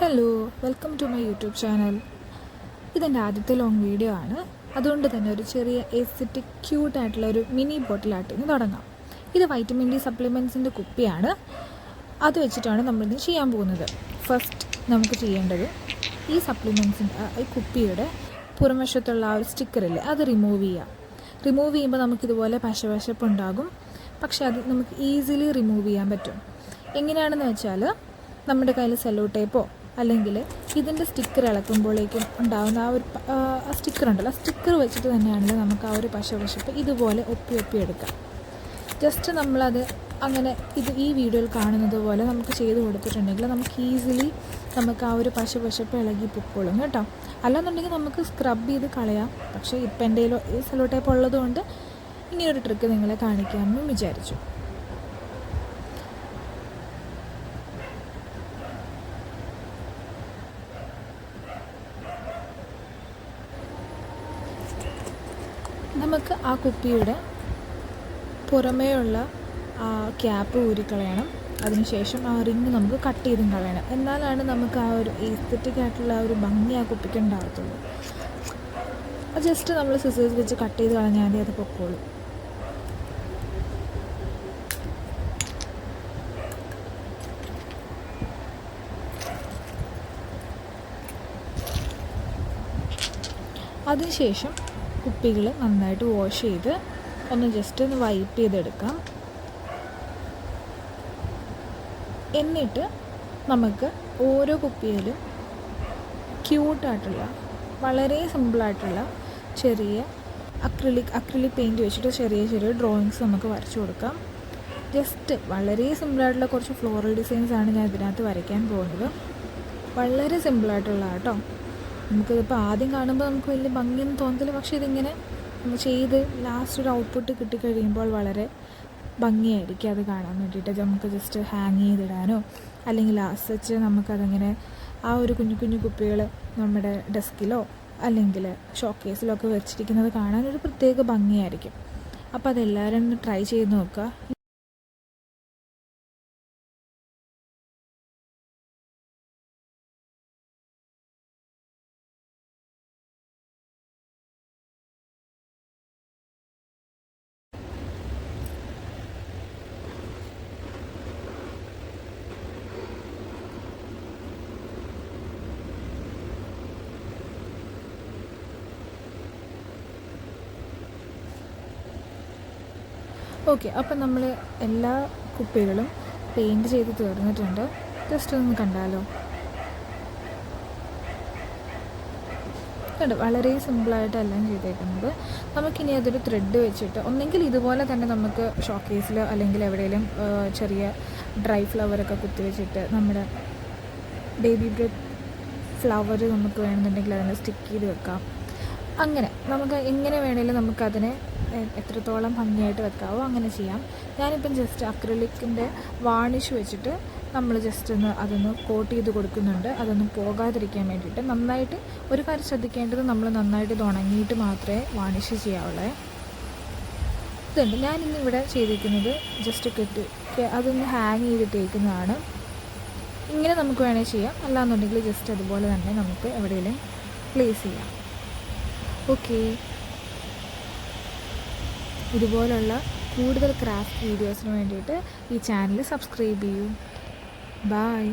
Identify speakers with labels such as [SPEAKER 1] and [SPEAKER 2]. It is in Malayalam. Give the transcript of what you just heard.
[SPEAKER 1] Hello, welcome to my YouTube channel. ഇതെൻ്റെ ആദ്യത്തെ ലോങ് വീഡിയോ ആണ്. അതുകൊണ്ട് തന്നെ ഒരു ചെറിയ എസ്തെറ്റിക് ക്യൂട്ടായിട്ടുള്ള ഒരു മിനി ബോട്ടിലായിട്ട് ഇന്ന് തുടങ്ങാം. ഇത് വൈറ്റമിൻ ഡി സപ്ലിമെൻറ്റ്സിൻ്റെ കുപ്പിയാണ്. അത് വെച്ചിട്ടാണ് നമ്മളിത് ചെയ്യാൻ പോകുന്നത്. ഫസ്റ്റ് നമുക്ക് ചെയ്യേണ്ടത് ഈ സപ്ലിമെൻറ്റ്സിൻ്റെ ഈ കുപ്പിയുടെ പുറംവശത്തുള്ള ആ ഒരു സ്റ്റിക്കറില്ലേ, അത് റിമൂവ് ചെയ്യാം. റിമൂവ് ചെയ്യുമ്പോൾ നമുക്കിതുപോലെ പശപ്പുണ്ടാകും. പക്ഷേ അത് നമുക്ക് ഈസിലി റിമൂവ് ചെയ്യാൻ പറ്റും. എങ്ങനെയാണെന്ന് വെച്ചാൽ നമ്മുടെ കയ്യിൽ സെല്ലോ ടേപ്പോ അല്ലെങ്കിൽ ഇതിൻ്റെ സ്റ്റിക്കർ ഇളക്കുമ്പോഴേക്കും ഉണ്ടാകുന്ന ആ ഒരു സ്റ്റിക്കർ ഉണ്ടല്ലോ, ആ സ്റ്റിക്കർ വെച്ചിട്ട് തന്നെയാണെങ്കിൽ നമുക്ക് ആ ഒരു പശപ്പ് ഇതുപോലെ ഒപ്പി എടുക്കാം. ജസ്റ്റ് നമ്മളത് അങ്ങനെ ഈ വീഡിയോയിൽ കാണുന്നത് പോലെ നമുക്ക് ചെയ്ത് കൊടുത്തിട്ടുണ്ടെങ്കിൽ നമുക്ക് ഈസിലി നമുക്ക് ആ ഒരു പശപ്പ് ഇളകി പൊക്കോളും കേട്ടോ. അല്ലാന്നുണ്ടെങ്കിൽ നമുക്ക് സ്ക്രബ് ചെയ്ത് കളയാം. പക്ഷേ ഇപ്പം എൻ്റെ ഈ സെല്ലോ ടേപ്പ് ഉള്ളതുകൊണ്ട് ഇനിയൊരു ട്രിക്ക് നിങ്ങളെ കാണിക്കാമെന്ന് വിചാരിച്ചു. നമുക്ക് ആ കുപ്പിയുടെ പുറമേയുള്ള ആ ക്യാപ്പ് ഊരിക്കളയണം. അതിനുശേഷം ആ റിങ് നമുക്ക് കട്ട് ചെയ്തും കളയണം. എന്നാലാണ് നമുക്ക് ആ ഒരു എസ്തെറ്റിക് ആയിട്ടുള്ള ആ ഒരു ഭംഗി ആ കുപ്പിക്ക് ഉണ്ടാകത്തുള്ളൂ. അത് ജസ്റ്റ് നമ്മൾ സിസേഴ്സ് വെച്ച് കട്ട് ചെയ്ത് കളഞ്ഞാൽ മതി, അത് പൊക്കോളും. അതിനുശേഷം കുപ്പികൾ നന്നായിട്ട് വാഷ് ചെയ്ത് ഒന്ന് ജസ്റ്റ് ഒന്ന് വൈപ്പ് ചെയ്തെടുക്കാം. എന്നിട്ട് നമുക്ക് ഓരോ കുപ്പിയിലും ക്യൂട്ടായിട്ടുള്ള വളരെ സിമ്പിളായിട്ടുള്ള ചെറിയ അക്രിലിക് പെയിൻറ്റ് വെച്ചിട്ട് ചെറിയ ഡ്രോയിങ്സ് നമുക്ക് വരച്ചു കൊടുക്കാം. ജസ്റ്റ് വളരെ സിമ്പിളായിട്ടുള്ള കുറച്ച് ഫ്ലോറൽ ഡിസൈൻസാണ് ഞാൻ ഇതിനകത്ത് വരയ്ക്കാൻ പോകുന്നത്. വളരെ സിമ്പിളായിട്ടുള്ള കേട്ടോ. നമുക്കിതിപ്പോൾ ആദ്യം കാണുമ്പോൾ നമുക്ക് വലിയ ഭംഗിയൊന്നും തോന്നത്തില്ല. പക്ഷേ ഇതിങ്ങനെ നമ്മൾ ചെയ്ത് ലാസ്റ്റ് ഒരു ഔട്ട്പുട്ട് കിട്ടിക്കഴിയുമ്പോൾ വളരെ ഭംഗിയായിരിക്കും അത് കാണാൻ വേണ്ടിയിട്ട്. നമുക്ക് ജസ്റ്റ് ഹാങ് ചെയ്തിടാനോ അല്ലെങ്കിൽ ലാസ്റ്റ് വെച്ച് നമുക്കതങ്ങനെ ആ ഒരു കുഞ്ഞു കുപ്പികൾ നമ്മുടെ ഡെസ്കിലോ അല്ലെങ്കിൽ ഷോക്കേസിലോ ഒക്കെ വെച്ചിരിക്കുന്നത് കാണാനൊരു പ്രത്യേക ഭംഗിയായിരിക്കും. അപ്പോൾ അതെല്ലാവരും ഒന്ന് ട്രൈ ചെയ്ത് നോക്കുക. ഓക്കെ, അപ്പം നമ്മൾ എല്ലാ കുപ്പികളും പെയിൻറ്റ് ചെയ്ത് തീർന്നിട്ടുണ്ട്. ജസ്റ്റ് ഒന്ന് കണ്ടാലോ. കണ്ടു, വളരെ സിമ്പിളായിട്ടെല്ലാം ചെയ്തേക്കുന്നത്. നമുക്കിനി അതൊരു ത്രെഡ് വെച്ചിട്ട് ഒന്നെങ്കിൽ ഇതുപോലെ തന്നെ നമുക്ക് ഷോക്കേസിൽ അല്ലെങ്കിൽ എവിടെയെങ്കിലും ചെറിയ ഡ്രൈ ഫ്ലവറൊക്കെ കുത്തി വെച്ചിട്ട് നമ്മുടെ ബേബി ബ്രെത്ത് ഫ്ലവർ നമുക്ക് വേണമെന്നുണ്ടെങ്കിൽ അതിനെ സ്റ്റിക്ക് ചെയ്ത് വെക്കാം. അങ്ങനെ നമുക്ക് എങ്ങനെ വേണമെങ്കിലും നമുക്കതിനെ എത്രത്തോളം ഭംഗിയായിട്ട് വെക്കാവോ അങ്ങനെ ചെയ്യാം. ഞാനിപ്പം ജസ്റ്റ് അക്രിലിക്കിൻ്റെ വാണിഷ് വെച്ചിട്ട് നമ്മൾ ജസ്റ്റ് അതൊന്ന് കോട്ട് ചെയ്ത് കൊടുക്കുന്നുണ്ട്. അതൊന്നും പോകാതിരിക്കാൻ വേണ്ടിയിട്ട്. നന്നായിട്ട് ഒരു കാര്യം ശ്രദ്ധിക്കേണ്ടത്, നമ്മൾ നന്നായിട്ട് ഇത് ഉണങ്ങിയിട്ട് മാത്രമേ വാണിഷ് ചെയ്യാവുള്ളൂ. ഇതുണ്ട് ഞാനിന്നിവിടെ ചെയ്തിരിക്കുന്നത് ജസ്റ്റ് അതൊന്ന് ഹാങ് ചെയ്തിട്ടേക്കുന്നതാണ്. ഇങ്ങനെ നമുക്ക് വേണമെങ്കിൽ ചെയ്യാം. അല്ലാന്നുണ്ടെങ്കിൽ ജസ്റ്റ് അതുപോലെ തന്നെ നമുക്ക് എവിടെയെങ്കിലും പ്ലേസ് ചെയ്യാം. ഓക്കെ, ഇതുപോലുള്ള കൂടുതൽ ക്രാഫ്റ്റ് വീഡിയോസിന് വേണ്ടിയിട്ട് ഈ ചാനൽ സബ്സ്ക്രൈബ് ചെയ്യൂ. ബൈ.